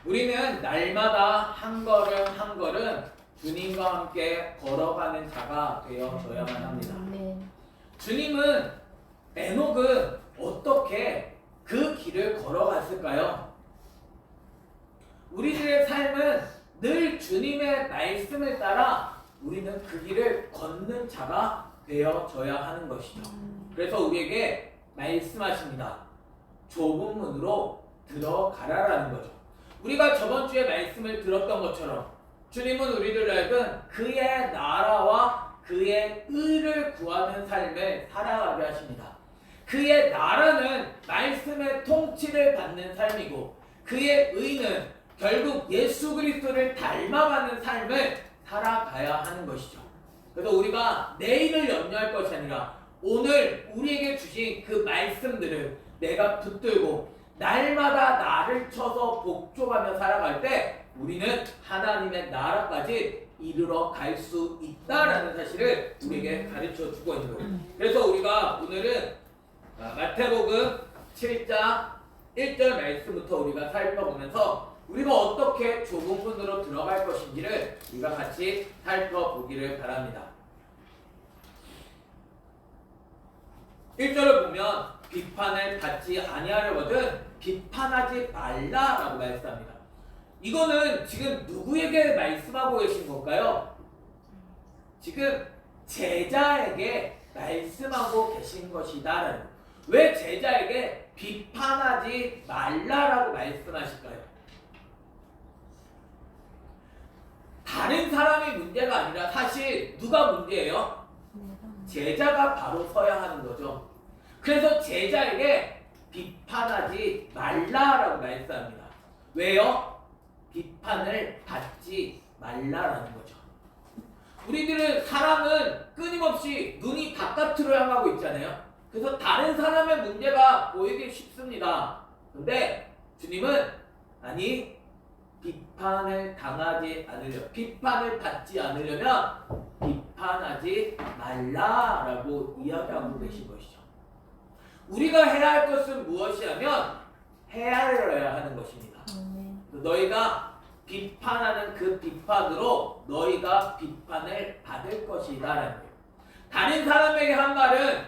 우리는 날마다 한 걸음 한 걸음 주님과 함께 걸어가는 자가 되어져야만 합니다. 주님은 에녹은 어떻게 그 길을 걸어갔을까요? 우리들의 삶은 늘 주님의 말씀을 따라 우리는 그 길을 걷는 자가 되어져야 하는 것이죠. 그래서 우리에게 말씀하십니다. 좁은 문으로 들어가라라는 거죠. 우리가 저번 주에 말씀을 들었던 것처럼 주님은 우리를 하여금 그의 나라와 그의 의를 구하는 삶을 살아가게 하십니다. 그의 나라는 말씀의 통치를 받는 삶이고 그의 의는 결국 예수 그리스도를 닮아가는 삶을 살아가야 하는 것이죠. 그래서 우리가 내일을 염려할 것이 아니라 오늘 우리에게 주신 그 말씀들을 내가 붙들고 날마다 나를 쳐서 복종하며 살아갈 때 우리는 하나님의 나라까지 이르러 갈 수 있다라는 사실을 우리에게 가르쳐 주고 있는 거예요. 그래서 우리가 오늘은 마태복음 7장 1절 말씀부터 우리가 살펴보면서 우리가 어떻게 좁은 문으로 들어갈 것인지를 우리가 같이 살펴보기를 바랍니다. 1절을 보면 비판을 받지 아니하려거든 비판하지 말라라고 말씀합니다. 이거는 지금 누구에게 말씀하고 계신 걸까요? 지금 제자에게 말씀하고 계신 것이다. 왜 제자에게 비판하지 말라라고 말씀하실까요? 다른 사람의 문제가 아니라 사실 누가 문제예요? 제자가 바로 서야 하는 거죠. 그래서 제자에게 비판하지 말라라고 말씀합니다. 왜요? 비판을 받지 말라라는 거죠. 우리들은 사람은 끊임없이 눈이 바깥으로 향하고 있잖아요. 그래서 다른 사람의 문제가 보이기 쉽습니다. 근데 주님은 아니 비판을 당하지 않으려 비판을 받지 않으려면 비판하지 말라라고 이야기하고 계신 것이죠. 우리가 해야 할 것은 무엇이냐면 헤아려야 하는 것입니다. 너희가 비판하는 그 비판으로 너희가 비판을 받을 것이다라는 거예요. 다른 사람에게 한 말은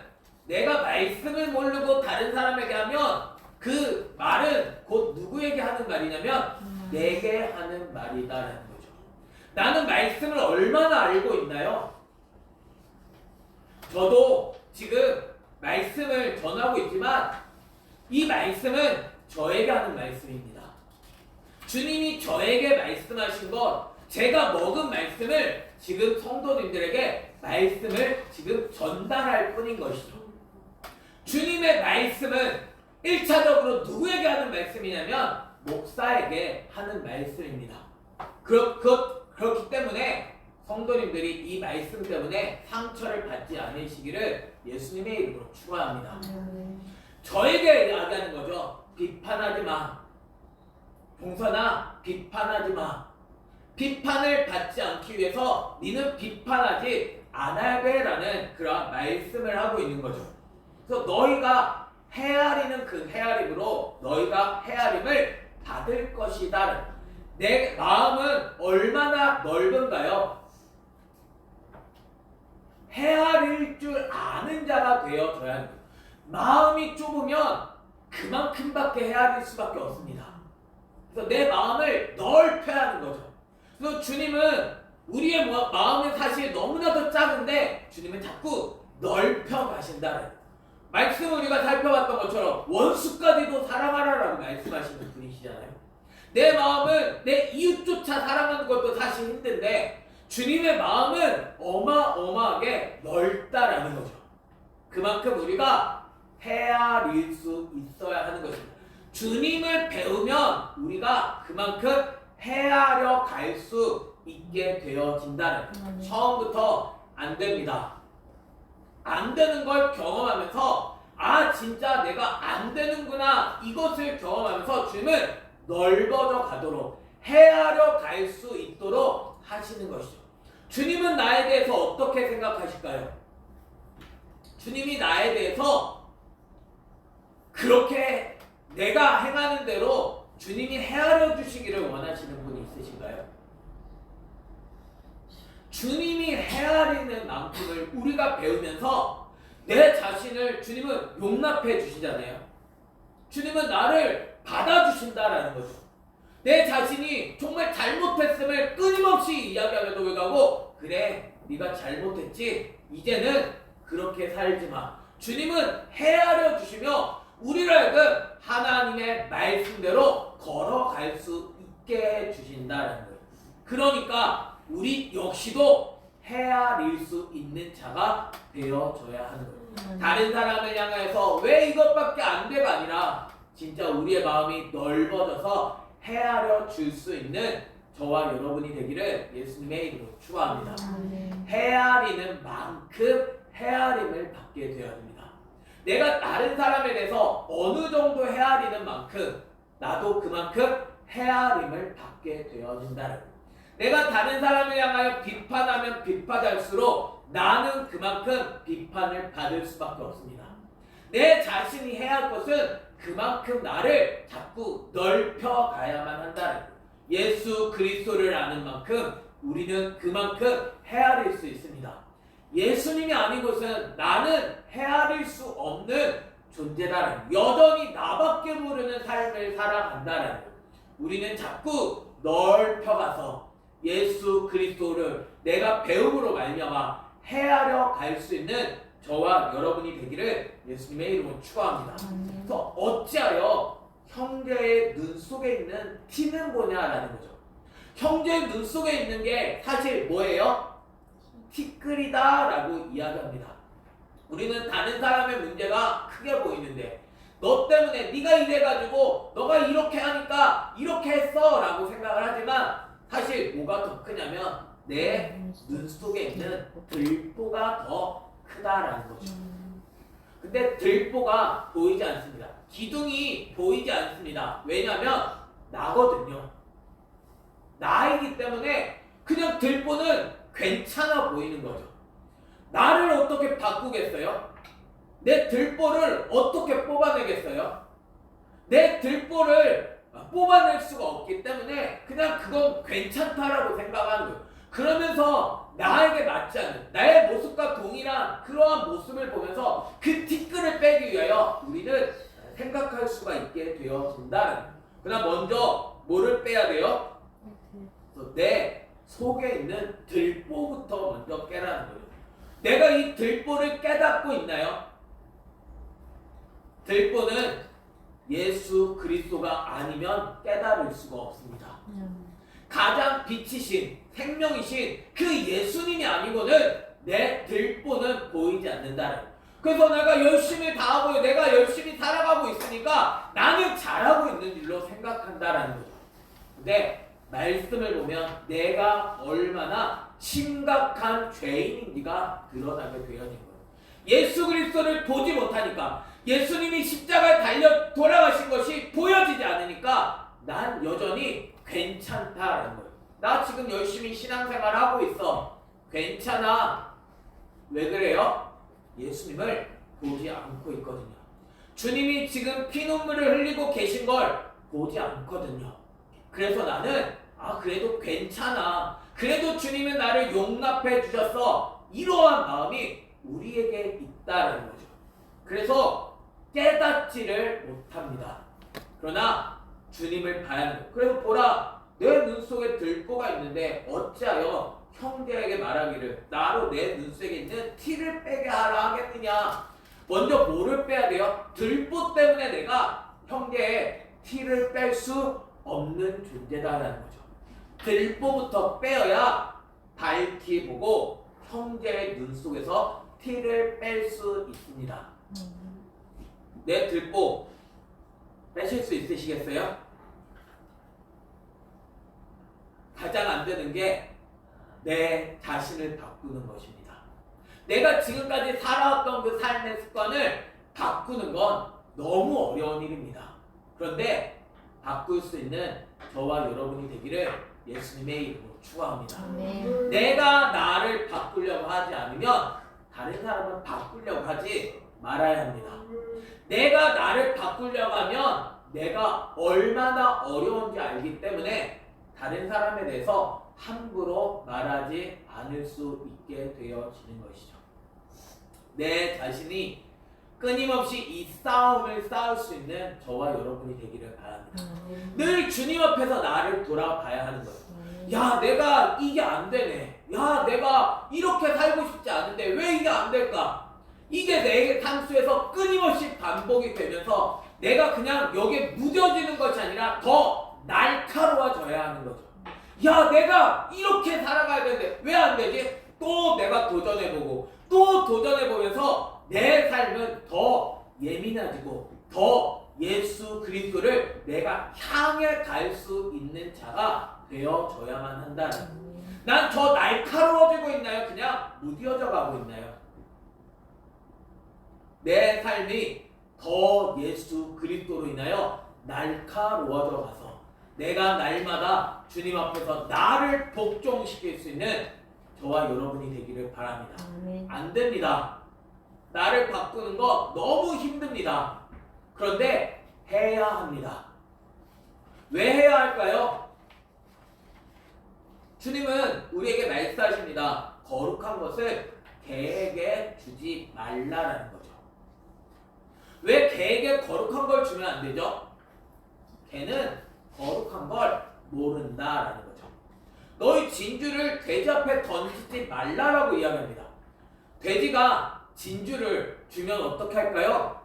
내가 말씀을 모르고 다른 사람에게 하면 그 말은 곧 누구에게 하는 말이냐면 내게 하는 말이다라는 거죠. 나는 말씀을 얼마나 알고 있나요? 저도 지금 말씀을 전하고 있지만 이 말씀은 저에게 하는 말씀입니다. 주님이 저에게 말씀하신 것, 제가 먹은 말씀을 지금 성도님들에게 말씀을 지금 전달할 뿐인 것이죠. 주님의 말씀은 1차적으로 누구에게 하는 말씀이냐면 목사에게 하는 말씀입니다. 그렇기 때문에 성도님들이 이 말씀 때문에 상처를 받지 않으시기를 예수님의 이름으로 축원합니다. 저에게 이야기하는 거죠. 비판하지 마. 봉선아, 비판하지 마. 비판을 받지 않기 위해서 니는 비판하지 않아야 돼라는 그런 말씀을 하고 있는 거죠. 그래서 너희가 헤아리는 그 헤아림으로 너희가 헤아림을 받을 것이다. 내 마음은 얼마나 넓은가요? 헤아릴 줄 아는 자가 되어져야 합니다. 마음이 좁으면 그만큼밖에 헤아릴 수밖에 없습니다. 그래서 내 마음을 넓혀야 하는 거죠. 그래서 주님은 우리의 마음은 사실 너무나도 작은데 주님은 자꾸 넓혀 가신다는 말씀을 우리가 살펴봤던 것처럼 원수까지도 사랑하라라고 말씀하시는 분이시잖아요. 내 마음은 내 이웃조차 사랑하는 것도 사실 힘든데 주님의 마음은 어마어마하게 넓다라는 거죠. 그만큼 우리가 헤아릴 수 있어야 하는 것입니다. 주님을 배우면 우리가 그만큼 헤아려 갈 수 있게 되어진다는 처음부터 안 됩니다. 안 되는 걸 경험하면서 아 진짜 내가 안 되는구나 이것을 경험하면서 주님은 넓어져 가도록 헤아려 갈 수 있도록 하시는 것이죠. 주님은 나에 대해서 어떻게 생각하실까요? 주님이 나에 대해서 그렇게 내가 행하는 대로 주님이 헤아려 주시기를 원하시는 분이 있으신가요? 주님이 헤아리는 만큼을 우리가 배우면서 내 자신을 주님은 용납해 주시잖아요. 주님은 나를 받아주신다라는 거죠. 내 자신이 정말 잘못했음을 끊임없이 이야기하면서 왜 가고 그래 네가 잘못했지 이제는 그렇게 살지 마. 주님은 헤아려 주시며 우리를 하여금 하나님의 말씀대로 걸어갈 수 있게 해 주신다는 거예요. 그러니까 우리 역시도 헤아릴 수 있는 자가 되어줘야 하는 거예요. 다른 사람을 향해서 왜 이것밖에 안 돼가 아니라 진짜 우리의 마음이 넓어져서 헤아려 줄 수 있는 저와 여러분이 되기를 예수님의 이름으로 축원합니다. 헤아리는 만큼 헤아림을 받게 되어야 됩니다. 내가 다른 사람에 대해서 어느 정도 헤아리는 만큼 나도 그만큼 헤아림을 받게 되어진다는 거예요. 내가 다른 사람을 향하여 비판하면 비판할수록 나는 그만큼 비판을 받을 수밖에 없습니다. 내 자신이 해야 할 것은 그만큼 나를 자꾸 넓혀가야만 한다는 거예요. 예수 그리스도를 아는 만큼 우리는 그만큼 헤아릴 수 있습니다. 예수님이 아닌 것은 나는 헤아릴 수 없는 존재다라는, 여전히 나밖에 모르는 삶을 살아간다라는 거예요. 우리는 자꾸 넓혀가서 예수 그리스도를 내가 배움으로 말미암아 헤아려 갈 수 있는 저와 여러분이 되기를 예수님의 이름으로 축원합니다. 그래서 어찌하여 형제의 눈 속에 있는 티는 뭐냐라는 거죠. 형제의 눈 속에 있는 게 사실 뭐예요? 티끌이다라고 이야기합니다. 우리는 다른 사람의 문제가 크게 보이는데 너 때문에 네가 이래가지고 너가 이렇게 하니까 이렇게 했어 라고 생각을 하지만 사실 뭐가 더 크냐면 내 눈 속에 있는 들보가 더 크다라는 거죠. 근데 들보가 보이지 않습니다. 기둥이 보이지 않습니다. 왜냐하면 나거든요. 나이기 때문에 그냥 들보는 괜찮아 보이는 거죠. 나를 어떻게 바꾸겠어요? 내 들보를 어떻게 뽑아내겠어요? 내 들보를 뽑아낼 수가 없기 때문에 그냥 그건 괜찮다라고 생각하는 거예요. 그러면서 나에게 맞지 않는 나의 모습과 동일한 그러한 모습을 보면서 그 티끌을 빼기 위하여 우리는 생각할 수가 있게 되어진다는 거예요. 그러나 먼저 뭐를 빼야 돼요? 내 속에 있는 들보부터 먼저 깨라는 거예요. 내가 이 들보를 깨닫고 있나요? 들보는 예수 그리스도가 아니면 깨달을 수가 없습니다. 가장 빛이신 생명이신 그 예수님이 아니고는 내 들보는 보이지 않는다는 거예요. 그래서 내가 열심히 다 하고 내가 열심히 살아가고 있으니까 나는 잘하고 있는 일로 생각한다라는 거죠. 근데 말씀을 보면 내가 얼마나 심각한 죄인인지가 드러나게 되어진 거예요. 예수 그리스도를 보지 못하니까 예수님이 십자가에 달려 돌아가신 것이 보여지지 않으니까 난 여전히 괜찮다라는 거예요. 나 지금 열심히 신앙생활하고 있어. 괜찮아. 왜 그래요? 예수님을 보지 않고 있거든요. 주님이 지금 피눈물을 흘리고 계신 걸 보지 않거든요. 그래서 나는 그래도 괜찮아. 그래도 주님은 나를 용납해 주셨어. 이러한 마음이 우리에게 있다는 거죠. 그래서 깨닫지를 못합니다. 그러나 주님을 봐야 합니다. 그래서 보라, 내 눈 속에 들보가 있는데 어찌하여 형제에게 말하기를 나로 내 눈 속에 있는 티를 빼게 하라 하겠느냐. 먼저 뭐를 빼야 돼요? 들보 때문에 내가 형제의 티를 뺄 수 없는 존재다라는 거죠. 들보부터 빼어야 밝히 보고 형제의 눈 속에서 티를 뺄 수 있습니다. 내 들보 빼실 수 있으시겠어요? 가장 안 되는 게 내 자신을 바꾸는 것입니다. 내가 지금까지 살아왔던 그 삶의 습관을 바꾸는 건 너무 어려운 일입니다. 그런데 바꿀 수 있는 저와 여러분이 되기를 예수님의 이름으로 축원합니다. 내가 나를 바꾸려고 하지 않으면 다른 사람은 바꾸려고 하지 말아야 합니다. 내가 나를 바꾸려고 하면 내가 얼마나 어려운지 알기 때문에 다른 사람에 대해서 함부로 말하지 않을 수 있게 되어지는 것이죠. 내 자신이 끊임없이 이 싸움을 싸울 수 있는 저와 여러분이 되기를 바랍니다. 늘 주님 앞에서 나를 돌아봐야 하는 거예요. 야, 내가 이게 안 되네. 야, 내가 이렇게 살고 싶지 않은데 왜 이게 안 될까? 이게 내 삶 속에서 끊임없이 반복이 되면서 내가 그냥 여기에 무뎌지는 것이 아니라 더 날카로워져야 하는 거죠. 야, 내가 이렇게 살아가야 되는데 왜 안 되지? 또 내가 도전해보고 또 도전해보면서 내 삶은 더 예민해지고 더 예수 그리스도를 내가 향해 갈 수 있는 자가 되어져야만 한다는. 난 더 날카로워지고 있나요? 그냥 무뎌져 가고 있나요? 내 삶이 더 예수 그리스도로 인하여 날카로워져 가서 내가 날마다 주님 앞에서 나를 복종시킬 수 있는 저와 여러분이 되기를 바랍니다. 안 됩니다. 나를 바꾸는 거 너무 힘듭니다. 그런데 해야 합니다. 왜 해야 할까요? 주님은 우리에게 말씀하십니다. 거룩한 것을 개에게 주지 말라라는 거죠. 왜 개에게 거룩한 걸 주면 안 되죠? 개는 거룩한 걸 모른다라는 거죠. 너희 진주를 돼지 앞에 던지지 말라라고 이야기합니다. 돼지가 진주를 주면 어떻게 할까요?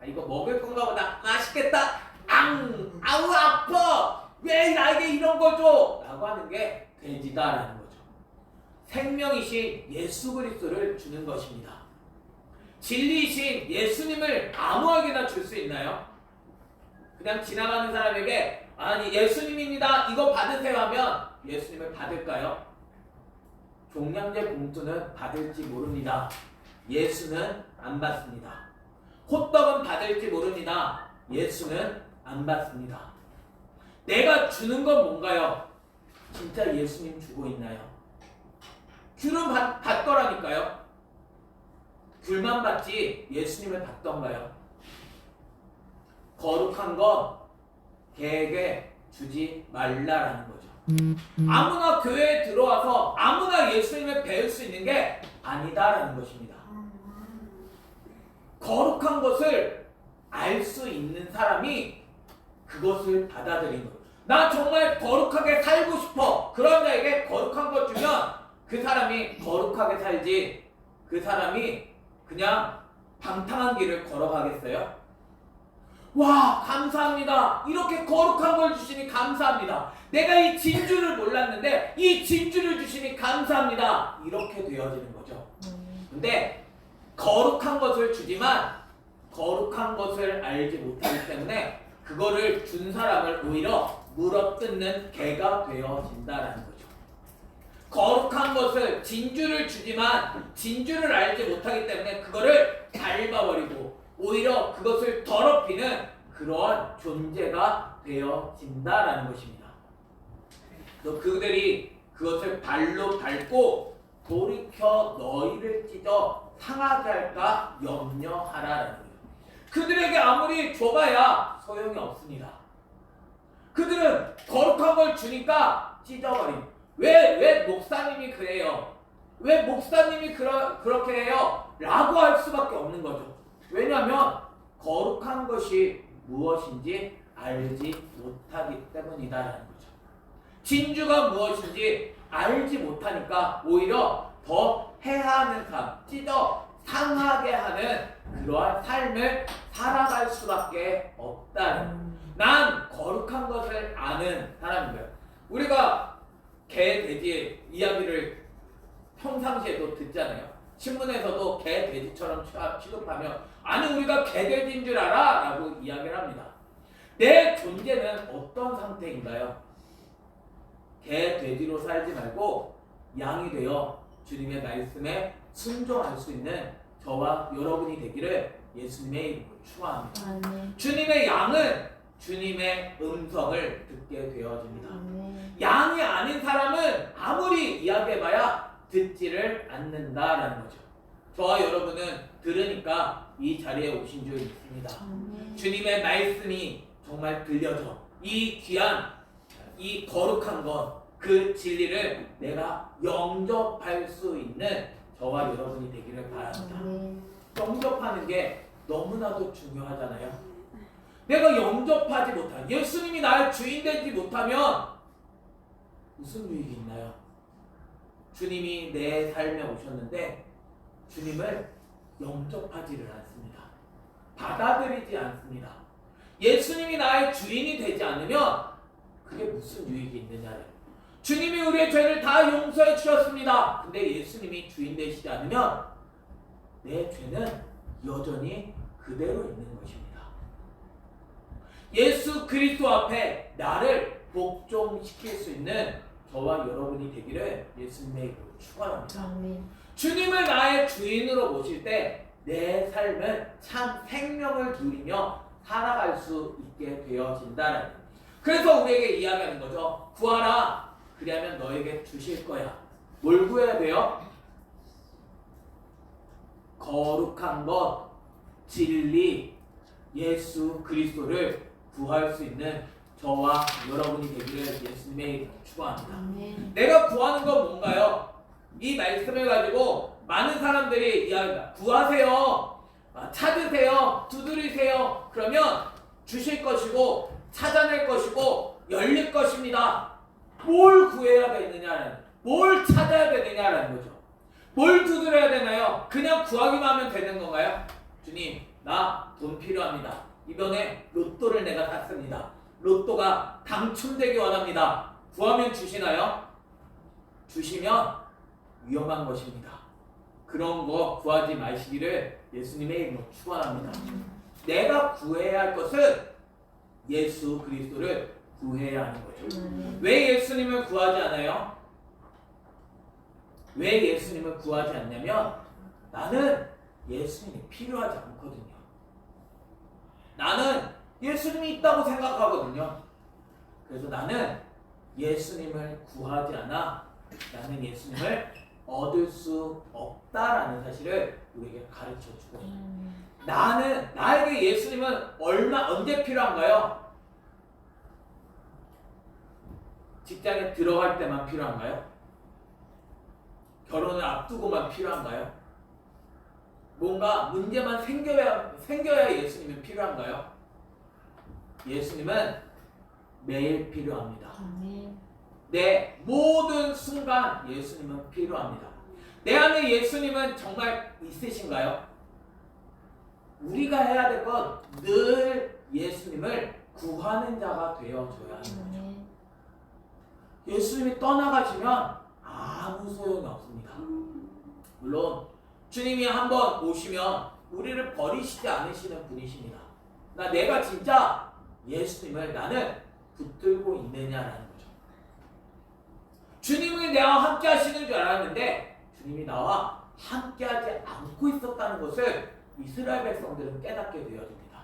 아, 이거 먹을 건가 보다. 맛있겠다. 아우 아파. 왜 나에게 이런 거 줘? 라고 하는 게 돼지다라는 거죠. 생명이신 예수 그리스도를 주는 것입니다. 진리이신 예수님을 아무에게나 줄 수 있나요? 그냥 지나가는 사람에게 아니 예수님입니다. 이거 받으세요 하면 예수님을 받을까요? 종량제 봉투는 받을지 모릅니다. 예수는 안 받습니다. 호떡은 받을지 모릅니다. 예수는 안 받습니다. 내가 주는 건 뭔가요? 진짜 예수님 주고 있나요? 귤은 받더라니까요. 귤만 받지 예수님을 받던가요? 거룩한 건 개에게 주지 말라라는 거죠. 아무나 교회에 들어와서 아무나 예수님을 배울 수 있는 게 아니다라는 것입니다. 거룩한 것을 알 수 있는 사람이 그것을 받아들이는 거예요. 나 정말 거룩하게 살고 싶어. 그런 자에게 거룩한 것 주면 그 사람이 거룩하게 살지 그 사람이 그냥 방탕한 길을 걸어가겠어요? 와, 감사합니다. 이렇게 거룩한 걸 주시니 감사합니다. 내가 이 진주를 몰랐는데 이 진주를 주시니 감사합니다. 이렇게 되어지는 거죠. 근데 거룩한 것을 주지만 거룩한 것을 알지 못하기 때문에 그거를 준 사람을 오히려 물어뜯는 개가 되어진다라는 거죠. 거룩한 것을 진주를 주지만 진주를 알지 못하기 때문에 그거를 밟아버리고 오히려 그것을 더럽히는 그러한 존재가 되어진다라는 것입니다. 너 그들이 그것을 발로 밟고 돌이켜 너희를 찢어 상하게 할까 염려하라라는 거예요. 그들에게 아무리 줘봐야 소용이 없습니다. 그들은 거룩한 걸 주니까 찢어버림. 왜 목사님이 그래요? 왜 목사님이 그렇게 해요? 라고 할 수밖에 없는 거죠. 왜냐하면 거룩한 것이 무엇인지 알지 못하기 때문이다라는 거죠. 진주가 무엇인지 알지 못하니까 오히려 더 해하는 삶, 찢어 상하게 하는 그러한 삶을 살아갈 수밖에 없다는. 난 거룩한 것을 아는 사람인 거예요. 우리가 개, 돼지 이야기를 평상시에도 듣잖아요. 신문에서도 개, 돼지처럼 취급하면 아니 우리가 개, 돼지인 줄 알아? 라고 이야기를 합니다. 내 존재는 어떤 상태인가요? 개, 돼지로 살지 말고 양이 되어 주님의 말씀에 순종할 수 있는 저와 여러분이 되기를 예수님의 이름으로 축원합니다. 아멘. 주님의 양은 주님의 음성을 듣게 되어집니다. 아멘. 양이 아닌 사람은 아무리 이야기해봐야 듣지를 않는다라는 거죠. 저와 여러분은 들으니까 이 자리에 오신 줄 믿습니다. 아멘. 주님의 말씀이 정말 들려줘. 이 귀한, 이 거룩한 것, 그 진리를 내가 영접할 수 있는 저와 여러분이 되기를 바랍니다. 영접하는 게 너무나도 중요하잖아요. 내가 영접하지 못한, 예수님이 나의 주인 되지 못하면 무슨 유익이 있나요? 주님이 내 삶에 오셨는데 주님을 영접하지를 않습니다. 받아들이지 않습니다. 예수님이 나의 주인이 되지 않으면 그게 무슨 유익이 있느냐를. 주님이 우리의 죄를 다 용서해 주셨습니다. 근데 예수님이 주인 되시지 않으면 내 죄는 여전히 그대로 있는 것입니다. 예수 그리스도 앞에 나를 복종시킬 수 있는 저와 여러분이 되기를 예수님의 이름으로 축원합니다. 주님을 나의 주인으로 모실 때 내 삶은 참 생명을 누리며 살아갈 수 있게 되어진다는. 그래서 우리에게 이야기하는 거죠. 구하라. 그리하면 너에게 주실 거야. 뭘 구해야 돼요? 거룩한 것, 진리, 예수 그리스도를 구할 수 있는 저와 여러분이 되기를 예수님의 이름으로 축원합니다. 내가 구하는 건 뭔가요? 이 말씀을 가지고 많은 사람들이 이야기합니다. 구하세요, 찾으세요, 두드리세요. 그러면 주실 것이고 찾아낼 것이고 열릴 것입니다. 뭘 구해야 되느냐는, 뭘 찾아야 되느냐라는 거죠. 뭘 두드려야 되나요? 그냥 구하기만 하면 되는 건가요? 주님, 나 돈 필요합니다. 이번에 로또를 내가 샀습니다. 로또가 당첨되기 원합니다. 구하면 주시나요? 주시면 위험한 것입니다. 그런 거 구하지 마시기를 예수님의 이름으로 축원합니다. 내가 구해야 할 것은 예수 그리스도를 구해야 하는 거죠. 왜 예수님을 구하지 않아요? 왜 예수님을 구하지 않냐면 나는 예수님이 필요하지 않거든요. 나는 예수님이 있다고 생각하거든요. 그래서 나는 예수님을 구하지 않아 나는 예수님을 얻을 수 없다라는 사실을 우리에게 가르쳐주고 나에게 예수님은 언제 필요한가요? 직장에 들어갈 때만 필요한가요? 결혼을 앞두고만 필요한가요? 뭔가 문제만 생겨야 예수님이 필요한가요? 예수님은 매일 필요합니다. 내 모든 순간 예수님은 필요합니다. 내 안에 예수님은 정말 있으신가요? 우리가 해야 될 건 늘 예수님을 구하는 자가 되어줘야 하는 거죠. 예수님이 떠나가시면 아무 소용이 없습니다. 물론 주님이 한번 오시면 우리를 버리시지 않으시는 분이십니다. 내가 진짜 예수님을 나는 붙들고 있느냐라는 거죠. 주님이 나와 함께 하시는 줄 알았는데 주님이 나와 함께 하지 않고 있었다는 것을 이스라엘 백성들은 깨닫게 되어집니다.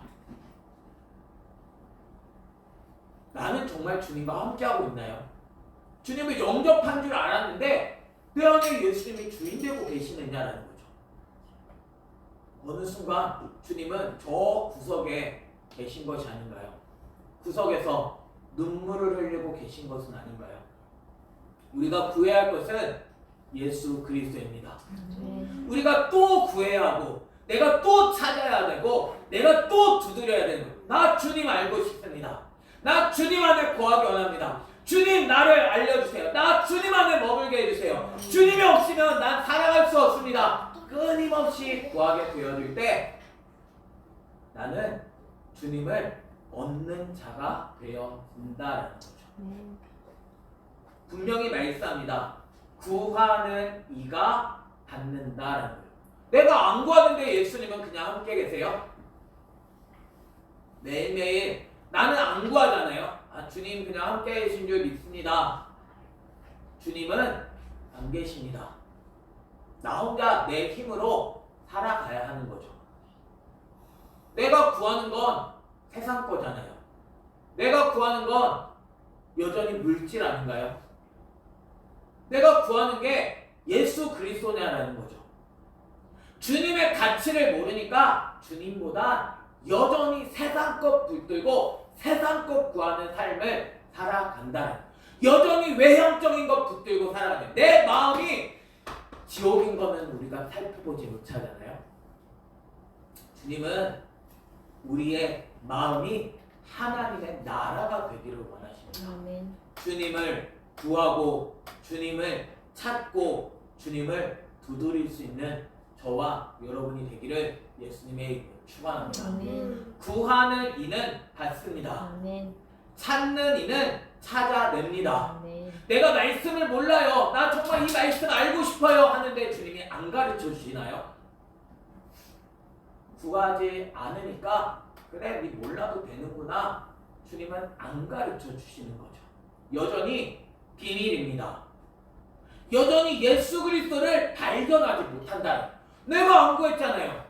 나는 정말 주님과 함께하고 있나요? 주님을 영접한 줄 알았는데 내 안에 예수님이 주인 되고 계시느냐라는 거죠. 어느 순간 주님은 저 구석에 계신 것이 아닌가요? 구석에서 눈물을 흘리고 계신 것은 아닌가요? 우리가 구해야 할 것은 예수 그리스도입니다. 우리가 또 구해야 하고 내가 또 찾아야 되고 내가 또 두드려야 되는 거예요. 나 주님 알고 싶습니다. 나 주님 안에 거하기 원합니다. 주님 나를 알려주세요. 나 주님 안에 머물게 해주세요. 주님이 없으면 난 살아갈 수 없습니다. 끊임없이 구하게 되어질 때 나는 주님을 얻는 자가 되어진다는 거죠. 분명히 말씀합니다. 구하는 이가 받는다라는 거예요. 내가 안 구하는데 예수님은 그냥 함께 계세요? 매일매일 나는 안 구하잖아요. 주님 그냥 함께 계신 줄 믿습니다. 주님은 안 계십니다. 나 혼자 내 힘으로 살아가야 하는 거죠. 내가 구하는 건 세상 거잖아요. 내가 구하는 건 여전히 물질 아닌가요? 내가 구하는 게 예수 그리스도냐라는 거죠. 주님의 가치를 모르니까 주님보다 여전히 세상 것 붙들고 세상 것 구하는 삶을 살아간다는, 여전히 외형적인 것 붙들고 살아가는, 내 마음이 지옥인 거는 우리가 살펴보지 못하잖아요. 주님은 우리의 마음이 하나님의 나라가 되기를 원하십니다. 아멘. 주님을 구하고 주님을 찾고 주님을 두드릴 수 있는 저와 여러분이 되기를 예수님의 이름으로 축원합니다. 아멘. 구하는 이는 받습니다. 아멘. 찾는 이는 찾아냅니다. 아멘. 내가 말씀을 몰라요. 나 정말 이 말씀 알고 싶어요 하는데 주님이 안 가르쳐 주시나요? 구하지 않으니까 그래 네 몰라도 되는구나. 주님은 안 가르쳐 주시는 거죠. 여전히 비밀입니다. 여전히 예수 그리스도를 발견하지 못한다. 내가 안 구했잖아요.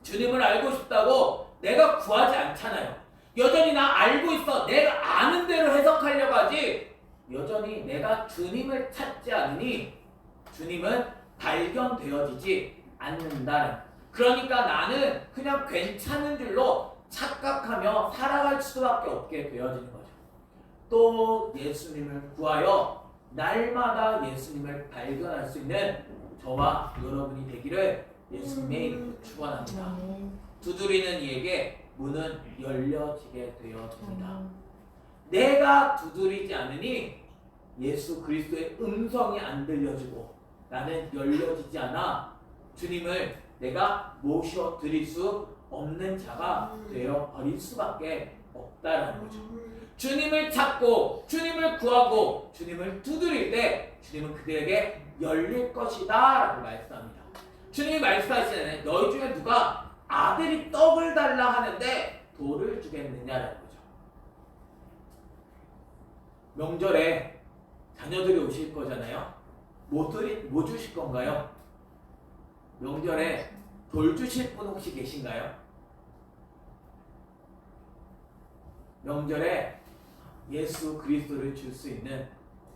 주님을 알고 싶다고 내가 구하지 않잖아요. 여전히 나 알고 있어. 내가 아는 대로 해석하려고 하지. 여전히 내가 주님을 찾지 않으니 주님은 발견되어지지 않는다는. 그러니까 나는 그냥 괜찮은 줄로 착각하며 살아갈 수밖에 없게 되어지는 거죠. 또 예수님을 구하여 날마다 예수님을 발견할 수 있는 저와 여러분이 되기를 예수님의 이름으로 축원합니다. 아멘. 두드리는 이에게 문은 열려지게 되어집니다. 아멘. 내가 두드리지 않으니 예수 그리스도의 음성이 안 들려지고 나는 열려지지 않아 주님을 내가 모셔 드릴 수 없는 자가 되어 버릴 수밖에 없다라는 거죠. 주님을 찾고 주님을 구하고 주님을 두드릴 때 주님은 그들에게 열릴 것이다 라고 말씀합니다. 주님이 말씀하시잖아요. 너희 중에 누가 아들이 떡을 달라 하는데 돌을 주겠느냐라는 거죠. 명절에 자녀들이 오실 거잖아요. 뭐 주실 건가요? 명절에 돌 주실 분 혹시 계신가요? 명절에 예수 그리스도를 줄 수 있는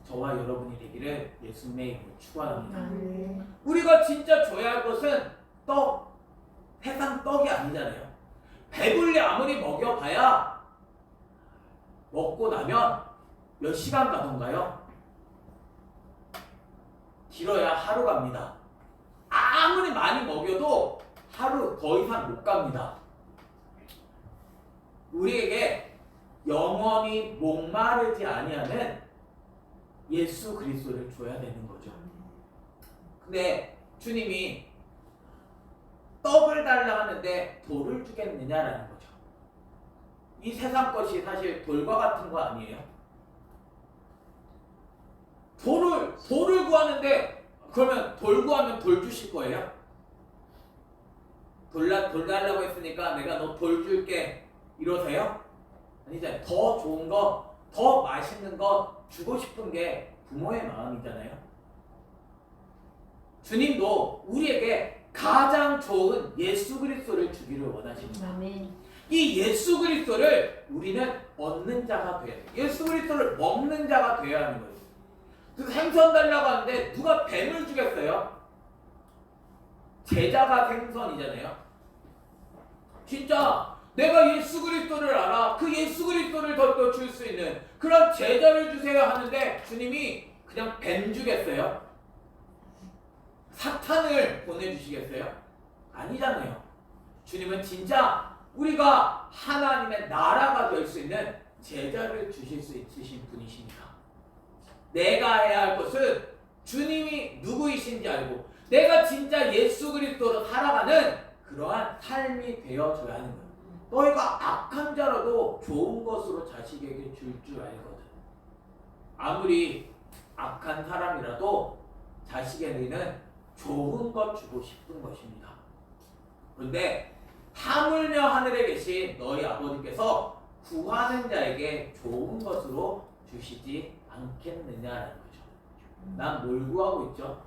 저와 여러분이 되기를 예수님의 이름으로 축원합니다. 아멘. 우리가 진짜 줘야 할 것은 떡, 세상 떡이 아니잖아요. 배불리 아무리 먹여봐야 먹고 나면 몇 시간 가던가요? 길어야 하루 갑니다. 아무리 많이 먹여도 하루 더 이상 못 갑니다. 우리에게 영원히 목마르지 아니하는 예수 그리스도를 줘야 되는 거죠. 근데 주님이 떡을 달라 하는데 돌을 주겠느냐라는 거죠. 이 세상 것이 사실 돌과 같은 거 아니에요? 돌을 구하는데 그러면 돌 구하면 돌 주실 거예요? 돌 달라고 했으니까 내가 너 돌 줄게 이러세요? 아니잖아요. 더 좋은 거, 더 맛있는 거 주고 싶은 게 부모의 마음이잖아요. 주님도 우리에게 가장 좋은 예수 그리스도를 주기를 원하십니다. 아멘. 이 예수 그리스도를 우리는 얻는 자가 돼야 돼요. 예수 그리스도를 먹는 자가 돼야 하는 거예요. 그 생선 달라고 하는데 누가 뱀을 주겠어요? 제자가 생선이잖아요. 진짜 내가 예수 그리스도를 알아. 그 예수 그리스도를 더 줄 수 있는 그런 제자를 주세요 하는데 주님이 그냥 뱀 주겠어요? 사탄을 보내주시겠어요? 아니잖아요. 주님은 진짜 우리가 하나님의 나라가 될 수 있는 제자를 주실 수 있으신 분이십니다. 내가 해야 할 것은 주님이 누구이신지 알고 내가 진짜 예수 그리스도로 살아가는 그러한 삶이 되어줘야 하는 거예요. 너희가 악한 자라도 좋은 것으로 자식에게 줄 알거든. 아무리 악한 사람이라도 자식에게는 좋은 것 주고 싶은 것입니다. 그런데 하물며 하늘에 계신 너희 아버지께서 구하는 자에게 좋은 것으로 주시지 않겠느냐라는 거죠. 난 뭘 구하고 있죠?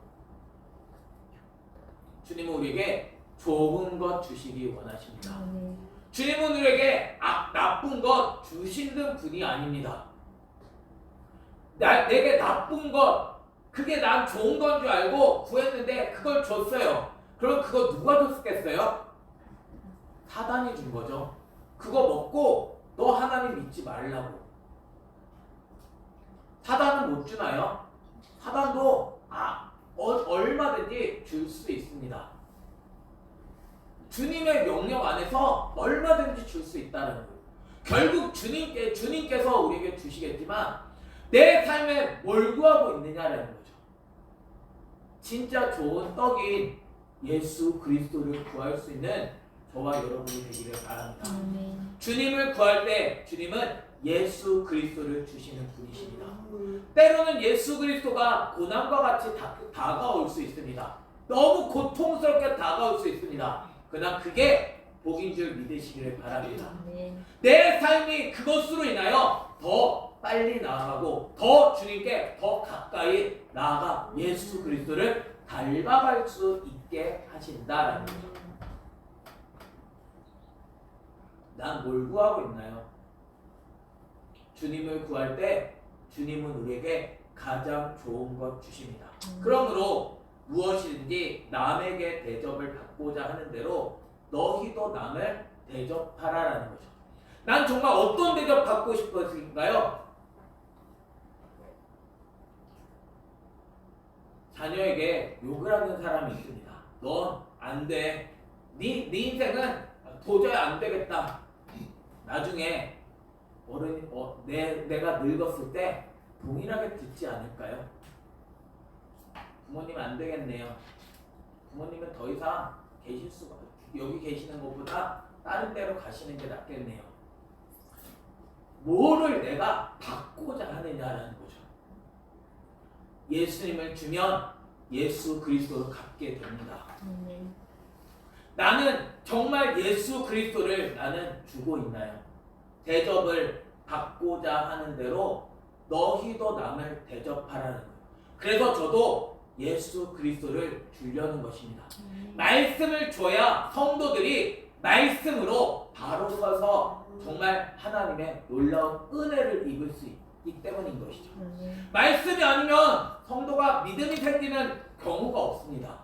주님은 우리에게 좋은 것 주시기 원하십니다. 아멘. 주님은 우리에게 나쁜 것 주시는 분이 아닙니다. 내게 나쁜 것, 그게 난 좋은 건 줄 알고 구했는데 그걸 줬어요. 그럼 그거 누가 줬겠어요? 사단이 준 거죠. 그거 먹고 너 하나님 믿지 말라고. 사단은 못 주나요? 사단도 얼마든지 줄 수 있습니다. 주님의 명령 안에서 얼마든지 줄 수 있다는 거예요. 결국 주님께서 우리에게 주시겠지만 내 삶에 뭘 구하고 있느냐라는 거죠. 진짜 좋은 떡인 예수 그리스도를 구할 수 있는 저와 여러분이 되기를 바랍니다. 주님을 구할 때 주님은 예수 그리스도를 주시는 분이십니다. 때로는 예수 그리스도가 고난과 같이 다가올 수 있습니다. 너무 고통스럽게 다가올 수 있습니다. 그러나 그게 복인 줄 믿으시기를 바랍니다. 내 삶이 그것으로 인하여 더 빨리 나아가고 더 주님께 더 가까이 나아가 예수 그리스도를 닮아갈 수 있게 하신다라는 거죠. 난 뭘 구하고 있나요? 주님을 구할 때 주님은 우리에게 가장 좋은 것 주십니다. 그러므로 무엇이든지 남에게 대접을 받고자 하는 대로 너희도 남을 대접하라라는 거죠. 난 정말 어떤 대접 받고 싶었을까요? 자녀에게 욕을 하는 사람이 있습니다. 넌 안 돼. 네 인생은 도저히 안 되겠다. 나중에 내가 늙었을 때 동일하게 듣지 않을까요? 부모님 안 되겠네요. 부모님은 더 이상 여기 계시는 것보다 다른 데로 가시는 게 낫겠네요. 뭐를 내가 받고자 하느냐라는 거죠. 예수님을 주면 예수 그리스도를 갖게 됩니다. 나는 정말 예수 그리스도를 나는 주고 있나요? 대접을 받고자 하는 대로 너희도 남을 대접하라는 거예요. 그래서 저도 예수 그리스도를 주려는 것입니다. 말씀을 줘야 성도들이 말씀으로 바로 서서 정말 하나님의 놀라운 은혜를 입을 수 있기 때문인 것이죠. 말씀이 아니면 성도가 믿음이 생기는 경우가 없습니다.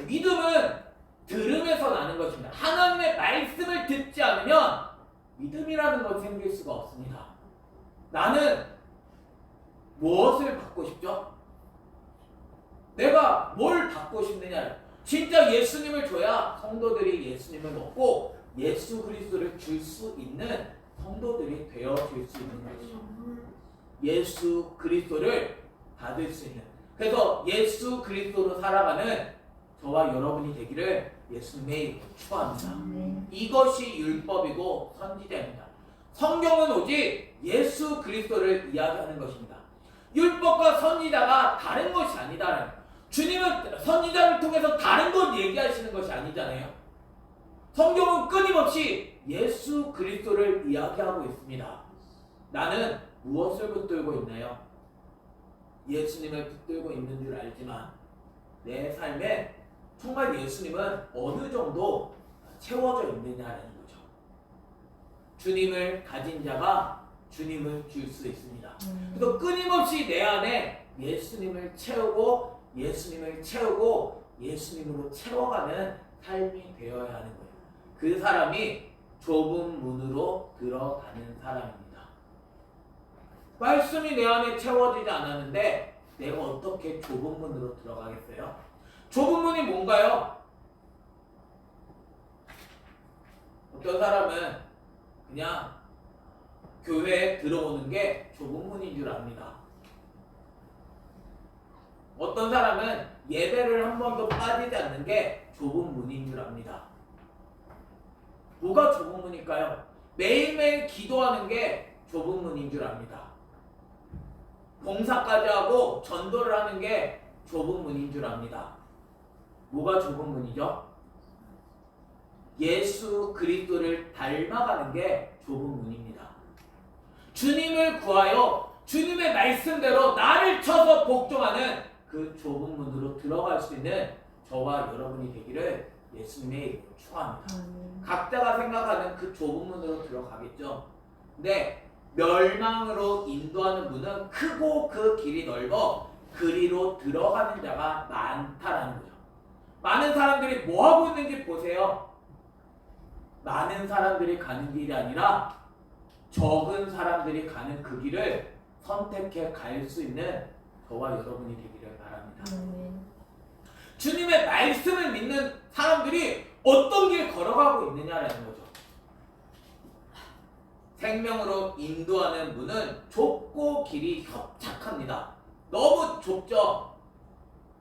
믿음은 들음에서 나는 것입니다. 하나님의 말씀을 듣지 않으면 믿음이라는 건 생길 수가 없습니다. 나는 무엇을 받고 싶죠? 내가 뭘 받고 싶느냐? 진짜 예수님을 줘야 성도들이 예수님을 먹고 예수 그리스도를 줄 수 있는 성도들이 되어질 수 있는 것이죠. 예수 그리스도를 받을 수 있는. 그래서 예수 그리스도로 살아가는 저와 여러분이 되기를 예수님의 이름으로 축원합니다. 이것이 율법이고 선지자입니다. 성경은 오직 예수 그리스도를 이야기하는 것입니다. 율법과 선지자가 다른 것이 아니다라는 거예요. 주님은 선지자를 통해서 다른 것 얘기하시는 것이 아니잖아요. 성경은 끊임없이 예수 그리스도를 이야기하고 있습니다. 나는 무엇을 붙들고 있나요? 예수님을 붙들고 있는 줄 알지만 내 삶에 정말 예수님은 어느 정도 채워져 있느냐라는 거죠. 주님을 가진 자가 주님을 줄 수 있습니다. 그래서 끊임없이 내 안에 예수님을 채우고 예수님으로 채워가는 삶이 되어야 하는 거예요. 그 사람이 좁은 문으로 들어가는 사람입니다. 말씀이 내 안에 채워지지 않았는데 내가 어떻게 좁은 문으로 들어가겠어요? 좁은 문이 뭔가요? 어떤 사람은 그냥 교회에 들어오는 게 좁은 문인 줄 압니다. 어떤 사람은 예배를 한 번도 빠지지 않는 게 좁은 문인 줄 압니다. 뭐가 좁은 문일까요? 매일매일 기도하는 게 좁은 문인 줄 압니다. 봉사까지 하고 전도를 하는 게 좁은 문인 줄 압니다. 뭐가 좁은 문이죠? 예수 그리스도를 닮아가는 게 좁은 문입니다. 주님을 구하여 주님의 말씀대로 나를 쳐서 복종하는 그 좁은 문으로 들어갈 수 있는 저와 여러분이 되기를 예수님의 이름으로 축원합니다. 각자가 생각하는 그 좁은 문으로 들어가겠죠. 근데 멸망으로 인도하는 문은 크고 그 길이 넓어 그리로 들어가는 자가 많다라는 거죠. 많은 사람들이 뭐 하고 있는지 보세요. 많은 사람들이 가는 길이 아니라 적은 사람들이 가는 그 길을 선택해 갈 수 있는 저와 여러분이 되기를 바랍니다. 주님의 말씀을 믿는 사람들이 어떤 길 걸어가고 있느냐라는 거죠. 생명으로 인도하는 문은 좁고 길이 협착합니다. 너무 좁죠?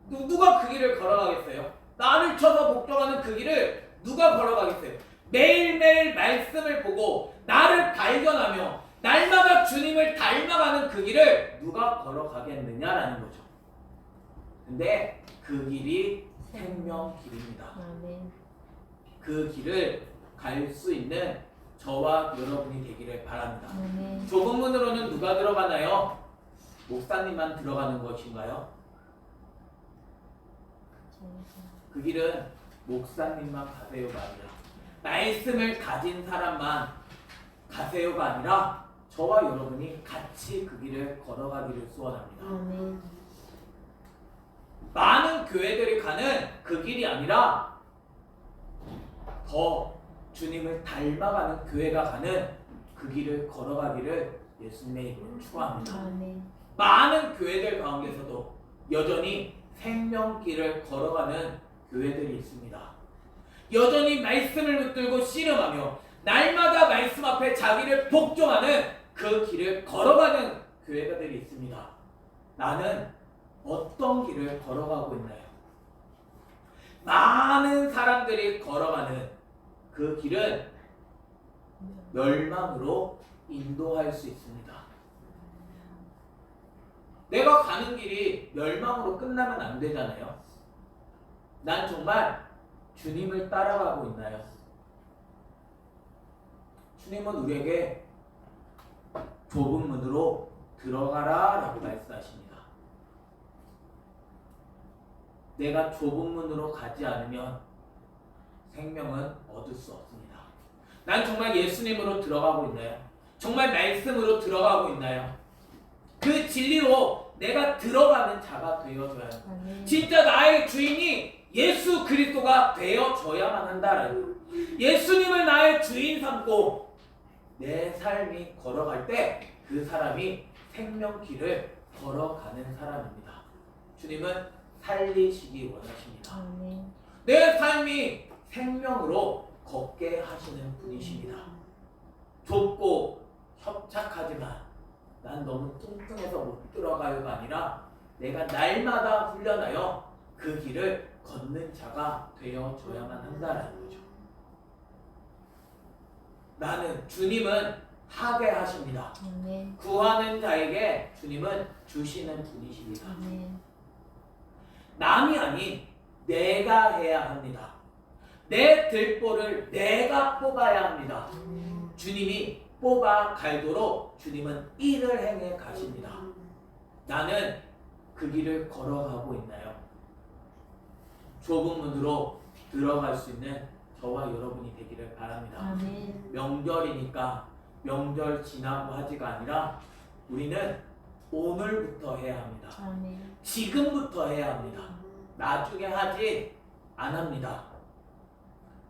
누가 그 길을 걸어가겠어요? 나를 쳐서 복종하는 그 길을 누가 걸어가겠어요? 매일매일 말씀을 보고 나를 발견하며 날마다 주님을 닮아가는 그 길을 누가 걸어가겠느냐라는 거죠. 근데 그 길이 생명 길입니다. 그 길을 갈 수 있는 저와 여러분이 되기를 바랍니다. 좁은 문으로는 누가 들어가나요? 목사님만 들어가는 것인가요? 그 길은 목사님만 가세요가 아니라 말씀을 가진 사람만 가세요가 아니라 저와 여러분이 같이 그 길을 걸어가기를 소원합니다. 많은 교회들이 가는 그 길이 아니라 더 주님을 닮아가는 교회가 가는 그 길을 걸어가기를 예수님의 이름으로 축원합니다. 많은 교회들 가운데서도 여전히 생명길을 걸어가는 교회들이 있습니다. 여전히 말씀을 붙들고 씨름하며 날마다 말씀 앞에 자기를 복종하는 그 길을 걸어가는 교회들이 있습니다. 나는 어떤 길을 걸어가고 있나요? 많은 사람들이 걸어가는 그 길은 멸망으로 인도할 수 있습니다. 내가 가는 길이 멸망으로 끝나면 안 되잖아요. 난 정말 주님을 따라가고 있나요? 주님은 우리에게 좁은 문으로 들어가라 라고 말씀하십니다. 내가 좁은 문으로 가지 않으면 생명은 얻을 수 없습니다. 난 정말 예수님으로 들어가고 있나요? 정말 말씀으로 들어가고 있나요? 그 진리로 내가 들어가는 자가 되어줘야 합니다. 진짜 나의 주인이 예수 그리스도가 되어줘야만 한다라는 거예요. 예수님을 나의 주인 삼고 내 삶이 걸어갈 때 그 사람이 생명길을 걸어가는 사람입니다. 주님은 살리시기 원하십니다. 내 삶이 생명으로 걷게 하시는 분이십니다. 좁고 협착하지만 난 너무 뚱뚱해서 못 들어가요가 아니라 내가 날마다 훈련하여 그 길을 걷는 자가 되어줘야만 한다는 거죠. 나는 주님은 하게 하십니다. 구하는 자에게 주님은 주시는 분이십니다. 남이 아닌 내가 해야 합니다. 내 들보를 내가 뽑아야 합니다. 주님이 뽑아 갈도록 주님은 일을 행해 가십니다. 나는 그 길을 걸어가고 있나요? 좁은 문으로 들어갈 수 있는 저와 여러분이 되기를 바랍니다. 명절이니까 명절 지나고 하지가 아니라 우리는 오늘부터 해야 합니다. 지금부터 해야 합니다. 나중에 하지 안 합니다.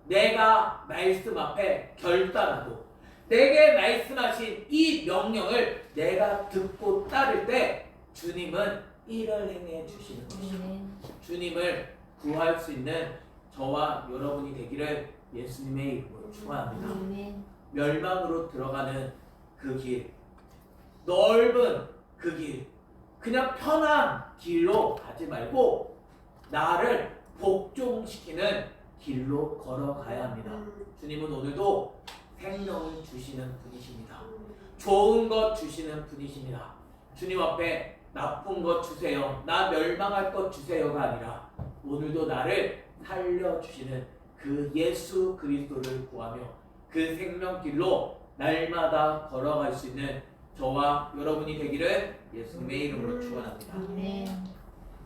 내가 말씀 앞에 결단하고 내게 말씀하신 이 명령을 내가 듣고 따를 때 주님은 일을 행해 주시는 것입니다. 주님을 구할 수 있는 저와 여러분이 되기를 예수님의 이름으로 축원합니다. 멸망으로 들어가는 그 길, 넓은 그 길, 그냥 편한 길로 가지 말고 나를 복종시키는 길로 걸어가야 합니다. 주님은 오늘도 생명을 주시는 분이십니다. 좋은 것 주시는 분이십니다. 주님 앞에 나쁜 것 주세요, 나 멸망할 것 주세요가 아니라 오늘도 나를 살려주시는 그 예수 그리스도를 구하며 그 생명길로 날마다 걸어갈 수 있는 저와 여러분이 되기를 예수님의 이름으로 축원합니다.